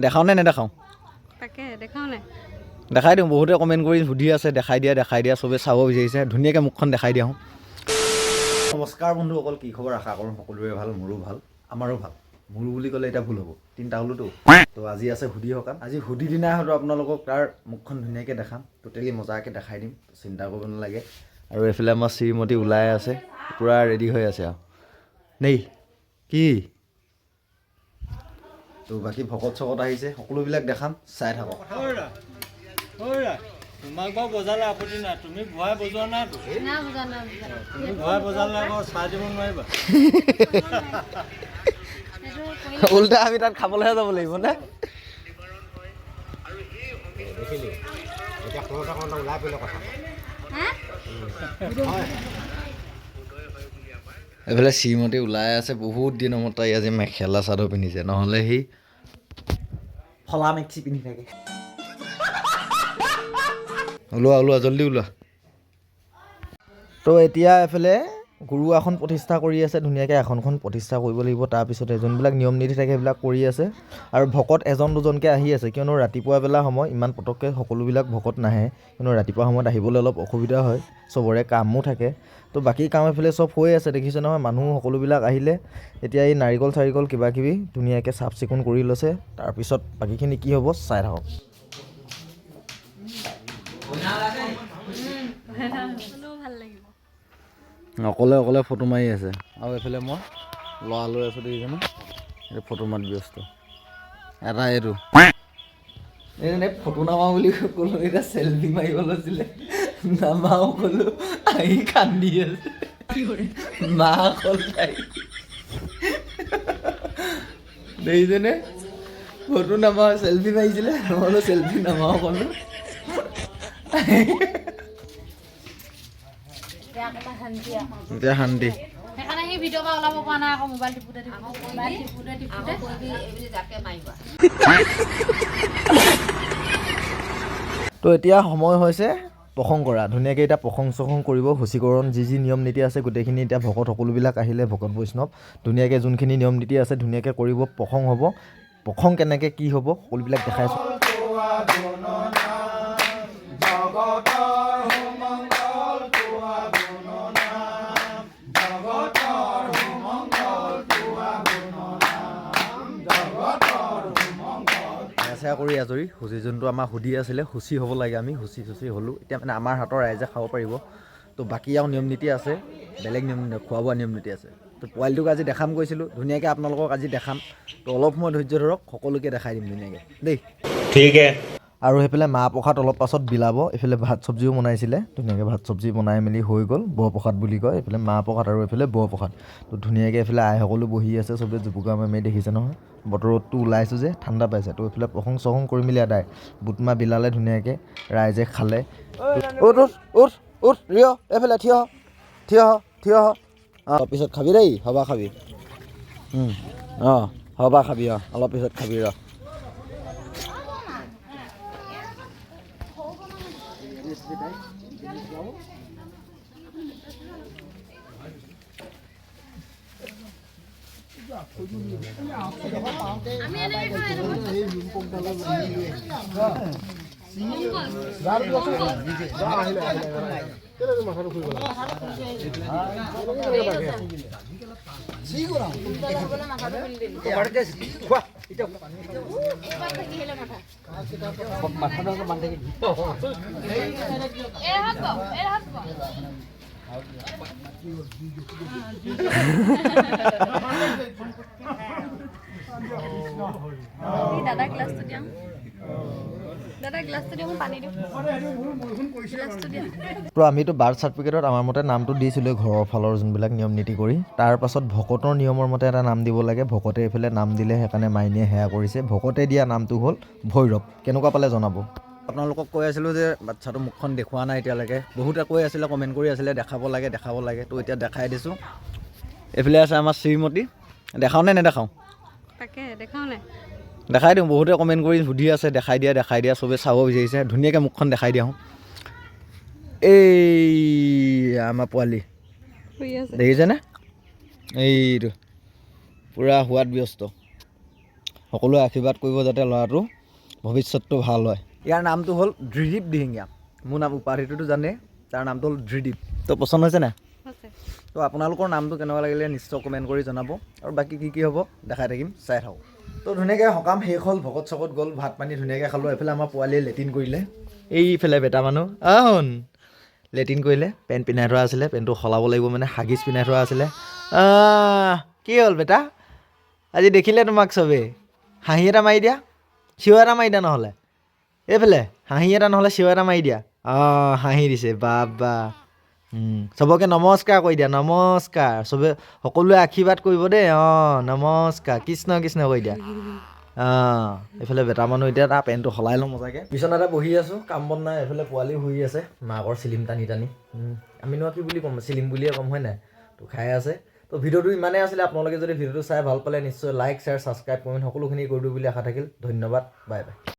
দেখাও নে নেদেখাওঁ? তাকে দেখাও নে? দেখাই দিওঁ, বহুতে কমেণ্ট কৰি সুধি আছে দেখাই দিয়া চবে চাব বিচাৰিছে, ধুনীয়াকৈ মুখখন দেখাই দিওঁ। নমস্কাৰ বন্ধুসকল, কি খবৰ? আশা কৰোঁ সকলোৰে ভাল, মোৰো ভাল, আমাৰো ভাল। মোৰো বুলি ক'লে এতিয়া ভুল হ'ব, তিনিটা হ'লোতো। তো আজি আছে হুডি সকাম, আজি হুডি দিনাই হয়তো আপোনালোকক তাৰ মুখখন ধুনীয়াকৈ দেখাম, টোটেলি মজাকৈ দেখাই দিম, চিন্তা কৰিব নালাগে। আৰু এইফালে আমাৰ শ্ৰীমতী ওলাই আছে, পূৰা ৰেডি হৈ আছে আৰু দেই। কি তো বাকী ভকত চকত আহিছে, সকলোবিলাক দেখাম, চাই থাকক। তোমাক বাৰু বজালে আপত্তি নাই, তুমি ভৰাই বজোৱা নাইতো। তুমি ভৰাই বজালে আকৌ চাই দিব নোৱাৰিবা। উল্টা আমি তাত খাবলৈহে যাব লাগিব নে? এইফালে শ্ৰীমতী ওলাই আছে, বহুত দিনৰ মূৰত তাই আজি মেখেলা চাদৰ পিন্ধিছে, নহ'লে সি ফলা মেক্সি পিন্ধি থাকে। ওলোৱা জল্দি ওলোৱা। তো এতিয়া এফালে গুৰু আসন প্ৰতিষ্ঠা কৰি আছে, ধুনীয়াকৈ আসনখন প্ৰতিষ্ঠা কৰিব লাগিব। তাৰপিছতে যোনবিলাক নিয়ম নীতি থাকে সেইবিলাক কৰি আছে, আৰু ভকত এজন দুজনকৈ আহি আছে, কিয়নো ৰাতিপুৱা বেলা সময় ইমান পটককৈ সকলোবিলাক ভকত নাহে, কিয়নো ৰাতিপুৱা সময়ত আহিবলৈ অলপ অসুবিধা হয়, চবৰে কামো থাকে। তো বাকী কাম এইফালে চব হৈ আছে, দেখিছে নহয়, মানুহ সকলোবিলাক আহিলে। এতিয়া এই নাৰিকল চাৰিকল কিবাকিবি ধুনীয়াকৈ চাফ চিকুণ কৰি লৈছে, তাৰপিছত বাকীখিনি কি হ'ব চাই থাকক। অকলে ফটো মাৰি আছে, আৰু এইফালে মই ল'ৰা লৈ আছোঁ, দেখিছেনে? এইটো ফটো মাৰি ব্যস্ত। এটা এইটো এই ফটো নামাওঁ বুলি ক'লোঁ, এতিয়া চেল্ফি মাৰিব লৈছিলে, নামাওঁ ক'লোঁ, আহি কান্দি আছে, মা অকল তাই। দেখিছেনে? ফটো নামাওঁ, চেল্ফি মাৰিছিলে, নহ'লে চেল্ফি নামাওঁ ক'লোঁ। এতিয়া শান্তি। সেইকাৰণে সি ভিডিঅ' পৰা ওলাব পৰা নাই, আকৌ মোবাইল টিপুতে। তো এতিয়া সময় হৈছে প্ৰসংগ কৰা, ধুনীয়াকৈ এতিয়া প্ৰসংগ কৰিব, শুচিকৰণ যি নিয়ম নীতি আছে গোটেইখিনি এতিয়া ভকত সকলোবিলাক আহিলে, ভকত বৈষ্ণৱ ধুনীয়াকৈ যোনখিনি নিয়ম নীতি আছে ধুনীয়াকৈ কৰিব, প্ৰসংগ হ'ব। প্ৰসংগ কেনেকৈ কি হ'ব সকলোবিলাক দেখাইছোঁ। কৰি আজৰি শুচি যোনটো আমাৰ সুধি আছিলে, শুচি হ'ব লাগে, আমি শুচি হ'লোঁ। এতিয়া মানে আমাৰ হাতৰ ৰাইজে খাব পাৰিব। তো বাকী আৰু নিয়ম নীতি আছে, বেলেগ নিয়ম খোৱা বোৱা নিয়ম নীতি আছে। তো পোৱালিটোক আজি দেখাম কৈছিলোঁ, ধুনীয়াকৈ আপোনালোকক আজি দেখাম। তো অলপ সময় ধৈৰ্য ধৰক, সকলোকে দেখাই দিম ধুনীয়াকৈ দেই। ঠিক আৰু সেইফালে মাহ প্ৰসাদ অলপ পাছত বিলাব। এইফালে ভাত চব্জিও বনাইছিলে, ধুনীয়াকৈ ভাত চব্জি বনাই মেলি হৈ গ'ল, বৰপ্ৰসাদ বুলি কয়। এইফালে মাহ প্ৰসাদ আৰু এইফালে বৰপ্ৰসাদ। তো ধুনীয়াকৈ এইফালে আইসকলো বহি আছে, চবেই জুপুকা মাৰি দেখিছে নহয়, বতৰতটো ওলাইছোঁ যে ঠাণ্ডা পাইছে। তো এইফালে প্ৰসংগ চসং কৰি মেলি আদায়, বুটমাহ বিলালে ধুনীয়াকৈ, ৰাইজে খালে। উঠ ৰিয়, এইফালে থিয় হ। অলপ পিছত খাবি দেই, সবা খাবি। সবা খাবি, অলপ পিছত খাবি ৰ। দাদা গ্লাছটো দিয়া, মই পানী দিম। তো আমিতো বাৰ্থ চাৰ্টিফিকেটত আমাৰ মতে নামটো দিছিলোঁ, ঘৰৰ ফালৰ যোনবিলাক নিয়ম নীতি কৰি। তাৰপাছত ভকতৰ নিয়মৰ মতে এটা নাম দিব লাগে, ভকতে এইফালে নাম দিলে, সেইকাৰণে মাইনীয়ে সেয়া কৰিছে। ভকতে দিয়া নামটো হ'ল ভৈৰৱ। কেনেকুৱা পালে জনাব। আপোনালোকক কৈ আছিলোঁ যে বাচ্ছাটো মুখখন দেখুওৱা নাই এতিয়ালৈকে, বহুতে কৈ আছিলে, কমেণ্ট কৰি আছিলে দেখাব লাগে। তো এতিয়া দেখাই দিছোঁ। এইফালে আছে আমাৰ শ্ৰীমতী, দেখাওঁ নে নেদেখাওঁ? তাকে দেখাও নে? দেখাই দিওঁ, বহুতে কমেণ্ট কৰি সুধি আছে দেখাই দিয়া চবে চাব বিচাৰিছে, ধুনীয়াকৈ মুখখন দেখাই দিওঁ। এই আমাৰ পোৱালি দেখিছেনে? এইটো পূৰা হোৱাত ব্যস্ত সকলোৱে আশীৰ্বাদ কৰিব যাতে ল'ৰাটো ভৱিষ্যতটো ভাল হয়। ইয়াৰ নামটো হ'ল ধ্ৰিদীপ দিহিঙীয়া। মোৰ নাম উপাধিটোতো জানেই, তাৰ নামটো হ'ল ধ্ৰিদীপ। তো পচন্দ হৈছে নাই? তো আপোনালোকৰ নামটো কেনেকুৱা লাগিলে নিশ্চয় কমেণ্ট কৰি জনাব, আৰু বাকী কি হ'ব দেখাই থাকিম, চাই থাকক। তো ধুনীয়াকৈ সকাম শেষ হ'ল, ভকত চকত গ'ল, ভাত পানী ধুনীয়াকৈ খালোঁ। এইফালে আমাৰ পোৱালীয়ে লেট্ৰিন কৰিলে, এইফালে বেটা মানুহ আহোন লেট্ৰিন কৰিলে। পেণ্ট পিন্ধাই থোৱা আছিলে, পেণ্টটো সলাব লাগিব, মানে হাগিছ পিন্ধাই থোৱা আছিলে। কি হ'ল বেটা, আজি দেখিলে তোমাক চবেই, হাঁহি এটা মাৰি দিয়া, চিঞৰ এটা মাৰি দিয়া, নহ'লে এইফালে হাঁহি এটা নহ'লে চিঞৰ এটা মাৰি দিয়া। হাঁহি দিছে, বাবা। চবকে নমস্কাৰ কৰি দিয়া, নমস্কাৰ। চবে সকলোৱে আশীৰ্বাদ কৰিব দেই। নমস্কাৰ, কৃষ্ণ কৃষ্ণ কৰি দিয়া। এইফালে বেটা মানুহ এতিয়া তাৰ পেণ্টটো সলাই লওঁ মজাকৈ। বিচনাতে বহি আছোঁ, কাম বন নাই। এইফালে পোৱালি শুই আছে, মাকৰ চিলিম টানি টানি। আমিনো কি বুলি ক'ম, চিলিম বুলিয়ে ক'ম, হয় নাই? তো খাই আছে। তো ভিডিঅ'টো ইমানেই আছিলে। আপোনালোকে যদি ভিডিঅ'টো চাই ভাল পালে নিশ্চয় লাইক, শ্বেয়াৰ, ছাবস্ক্ৰাইব, কমেণ্ট সকলোখিনি কৰি দিওঁ বুলি আশা থাকিল। ধন্যবাদ, বাই বাই।